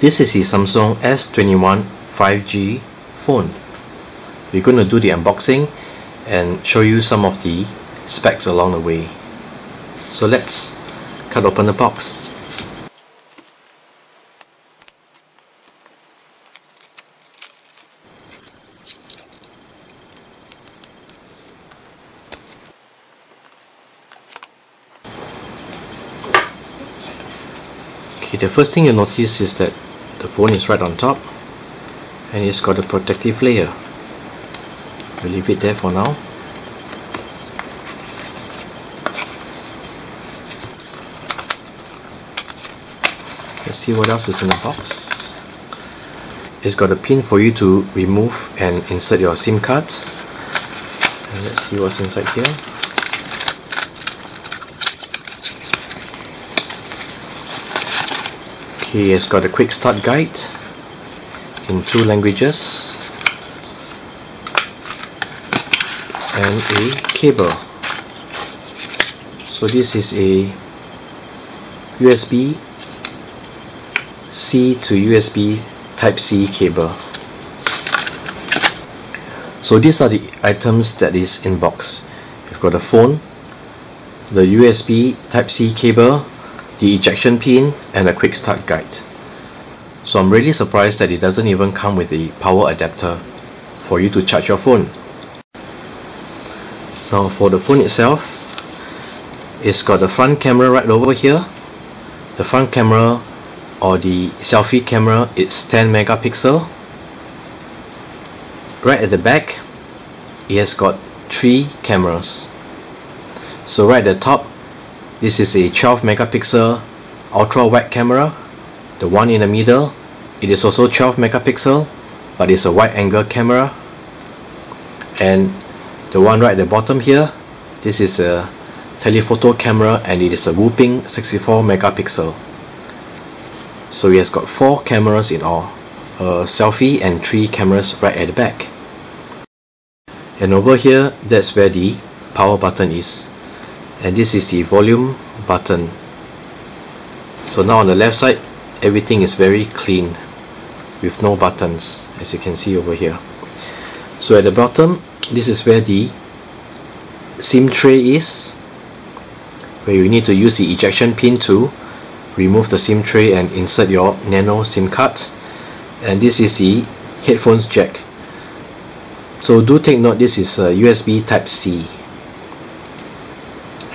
This is the Samsung S21 5G phone. We're going to do the unboxing and show you some of the specs along the way. So let's cut open the box. Okay, the first thing you notice is that the phone is right on top and it's got a protective layer. We'll leave it there for now. Let's see what else is in the box. It's got a pin for you to remove and insert your SIM cards. And let's see what's inside here. Okay, it's got a quick start guide in 2 languages and a cable. So this is a USB-C to USB Type-C cable. So these are the items that is in box. You've got a phone, the USB Type-C cable, the ejection pin, and a quick start guide. So I'm really surprised that it doesn't even come with a power adapter for you to charge your phone. Now for the phone itself, it's got the front camera right over here. The front camera, or the selfie camera, it's 10 megapixel. Right at the back, it has got 3 cameras. So right at the top, this is a 12 megapixel ultra wide camera. The one in the middle, it is also 12 megapixel, but it's a wide angle camera. And the one right at the bottom here, this is a telephoto camera and it is a whopping 64 megapixel. So it has got 4 cameras in all, a selfie and 3 cameras right at the back. And over here, that's where the power button is. And this is the volume button. So now on the left side, everything is very clean with no buttons, as you can see over here. So at the bottom, this is where the SIM tray is, where you need to use the ejection pin to remove the SIM tray and insert your Nano SIM cards. And this is the headphones jack. So do take note, this is a USB Type-C.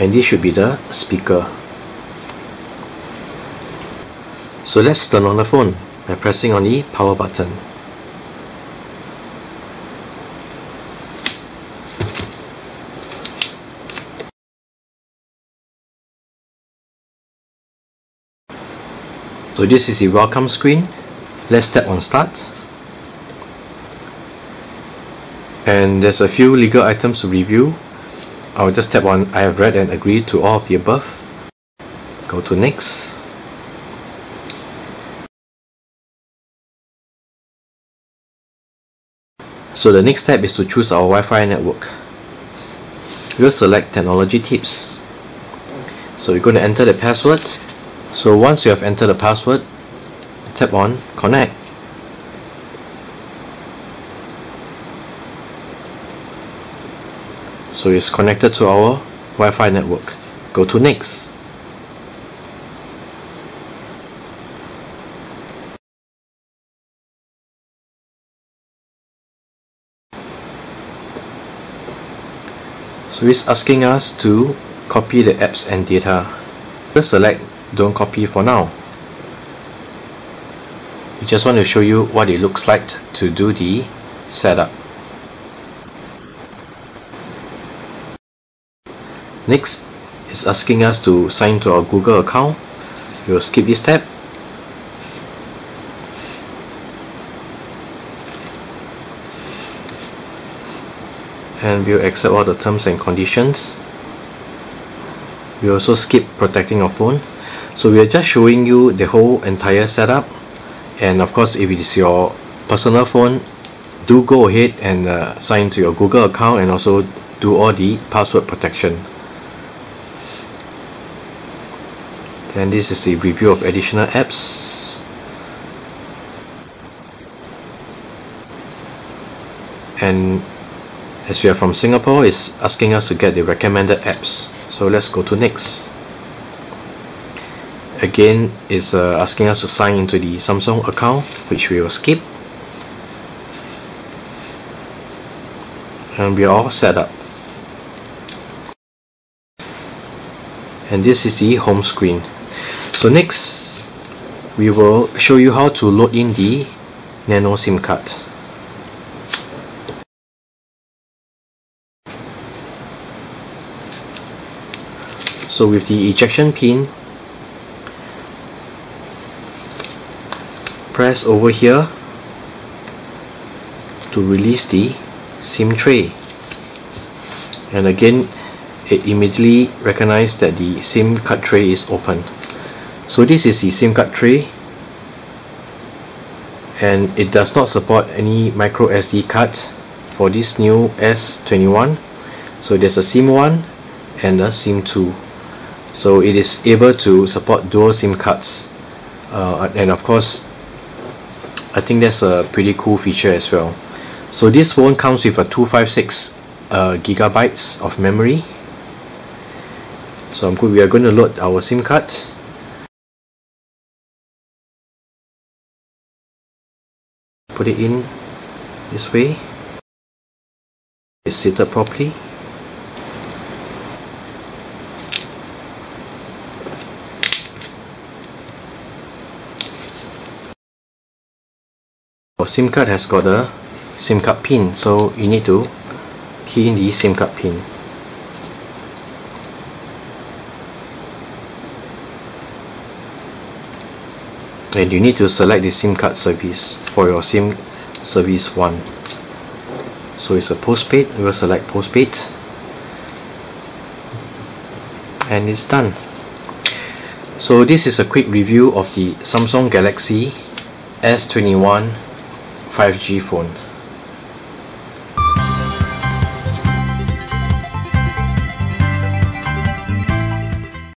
And this should be the speaker. So let's turn on the phone by pressing on the power button. So this is the welcome screen. Let's tap on start. And there's a few legal items to review. I'll just tap on I have read and agreed to all of the above. Go to next. So the next step is to choose our Wi-Fi network. We'll select technology tips. So we're going to enter the password. So once you have entered the password, tap on connect. So it's connected to our Wi-Fi network. Go to next. So it's asking us to copy the apps and data. Just select don't copy for now. We just want to show you what it looks like to do the setup. Next, it's asking us to sign to our Google account. We'll skip this step. And we'll accept all the terms and conditions. We also skip protecting our phone. So we are just showing you the whole entire setup. And of course, if it is your personal phone, do go ahead and sign to your Google account and also do all the password protection. Then this is a review of additional apps. and as we are from Singapore, it's asking us to get the recommended apps. So let's go to next. Again, it's asking us to sign into the Samsung account, which we will skip, and we are all set up. And this is the home screen. So next, we will show you how to load in the Nano SIM card. So with the ejection pin, press over here to release the SIM tray, and again it immediately recognizes that the SIM card tray is open. So this is the SIM card tray, and it does not support any micro SD card for this new S21. So there's a SIM 1 and a SIM 2. So it is able to support dual SIM cards, and of course I think that's a pretty cool feature as well. So this phone comes with a 256 gigabytes of memory. So we are going to load our SIM cards. Put it in this way. It's seated properly. Our SIM card has got a SIM card pin, so you need to key in the SIM card pin. And you need to select the SIM card service for your SIM service 1. So it's a postpaid, we will select postpaid, and it's done. So this is a quick review of the Samsung Galaxy S21 5G phone.